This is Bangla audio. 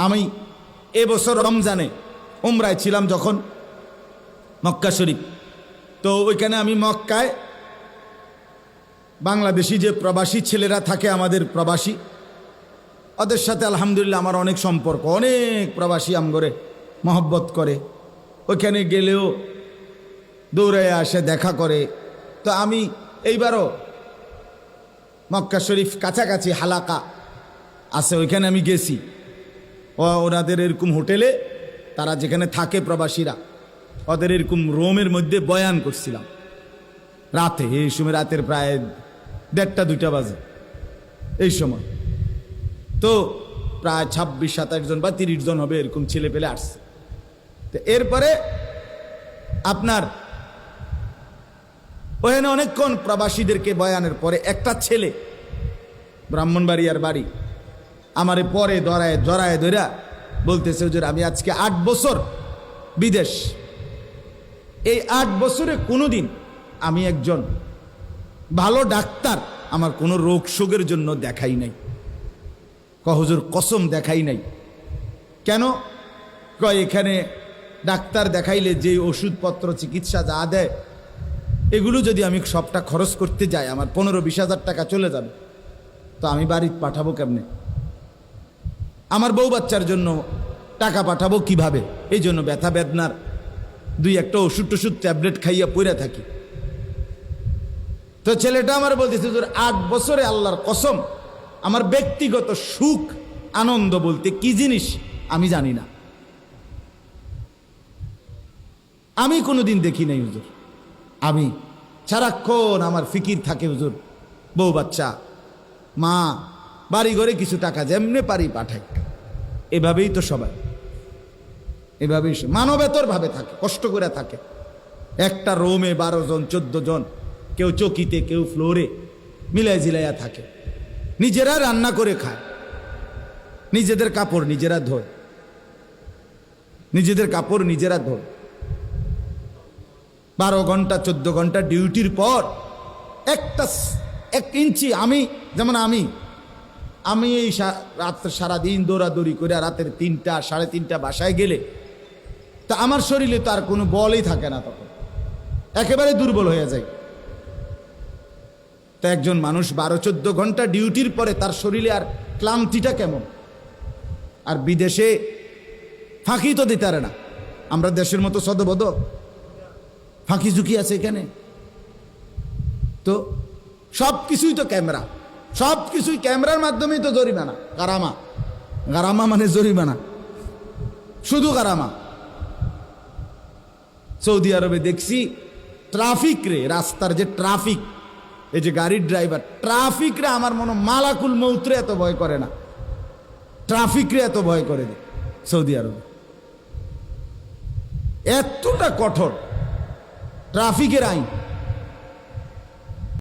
আমি এবছর রমজানে উমরায় ছিলাম যখন মক্কা শরীফ, তো ওইখানে আমি মক্কায় বাংলাদেশি যে প্রবাসী ছেলেরা থাকে, আমাদের প্রবাসী, ওদের সাথে আলহামদুলিল্লাহ আমার অনেক সম্পর্ক। অনেক প্রবাসী আমগরে মহব্বত করে, ওইখানে গেলেও দৌড়ায় আসে, দেখা করে। তো আমি এইবারও মক্কা শরীফ কাছাকাছি হালাকা আছে, ওইখানে আমি গেছি। ওনাদের এরকম হোটেলে, তারা যেখানে থাকে প্রবাসীরা, ওদের এরকম রোমের মধ্যে বয়ান করছিলাম রাতে। এই সময় রাতের প্রায় 1:30-2টা বাজে এই সময়। তো প্রায় 26-27 জন বা 30 জন হবে এরকম ছেলে পেলে আসছে। তো এরপরে আপনার ওখানে অনেকক্ষণ প্রবাসীদেরকে বয়ানের পরে একটা ছেলে, ব্রাহ্মণবাড়িয়ার বাড়ি, আমারে পরে জড়ায় ধরা বলতেছে, হুজুর আমি আজকে 8 বছর বিদেশ, এই 8 বছরে কোনোদিন আমি একজন ভালো ডাক্তার আমার কোনো রোগ শোকের জন্য দেখাই নাই। হুজুর কসম দেখাই নাই। কেন? কয় এখানে ডাক্তার দেখাইলে যে ওষুধপত্র চিকিৎসা যা দেয়, এগুলো যদি আমি সবটা খরচ করতে যাই আমার 15-20 হাজার টাকা চলে যাবে। তো আমি বাড়ি পাঠাবো কেমনে? আমার বউ বাচ্চার জন্য টাকা পাঠাবো কিভাবে? এই জন্য ব্যথা বেদনার 2-1টা ওষুধ ট্যাবলেট খাইয়া পইরা থাকি। তো ছেলেটা আমার বলতেছে, 8 বছরে আল্লাহর কসম আমার ব্যক্তিগত সুখ আনন্দ বলতে কি জিনিস আমি জানি না, আমি কোনোদিন দেখি নাই হুজুর। আমি সারাক্ষণ আমার ফিকির থাকে হুজুর, বউ বাচ্চা, মা, বাড়ি ঘরে কিছু টাকা যেমনে পারি পাঠাই। এভাবেই তো সবাই, এভাবেই মানবেতর ভাবে থাকে, কষ্ট করে থাকে। একটা রুমে 12 জন 14 জন, কেউ চকিতে কেউ ফ্লোরে মিলাই জিলাইয়া থাকে। নিজেরা রান্না করে খায়, নিজেদের কাপড় নিজেরা ধোয়, নিজেদের কাপড় নিজেরা ধোয়। 12 ঘন্টা 14 ঘন্টা ডিউটির পর 1 ইঞ্চি, আমি যেমন আমি এই রাত্রে সারাদিন দৌড়াদৌড়ি করে রাতের 3টা 3:30 বাসায় গেলে তা আমার শরীরে তো আর কোনো বলই থাকে না, তখন একেবারে দুর্বল হয়ে যায়। তো একজন মানুষ 12-14 ঘন্টা ডিউটির পরে তার শরীরে আর ক্লান্তিটা কেমন? আর বিদেশে ফাঁকি তো দিতে পারে না, আমরা দেশের মতো সদবদ ফাঁকি ঝুঁকি আছে এখানে। তো সব কিছুই তো ক্যামেরা, সব কিছুই ক্যামেরার মাধ্যমেই তো জরিমানা, গারামা মানে জরিমানা, শুধু গারামা। সৌদি আরবে দেখছি ট্রাফিক রে, রাস্তার যে ট্রাফিক, এই যে গাড়ির ড্রাইভার, ট্রাফিক রে আমার মনে মালাকুল মৌতরে এত ভয় করে না, ট্রাফিক রে এত ভয় করে দেয় সৌদি আরবে। এতটা কঠোর ট্রাফিকের আইন।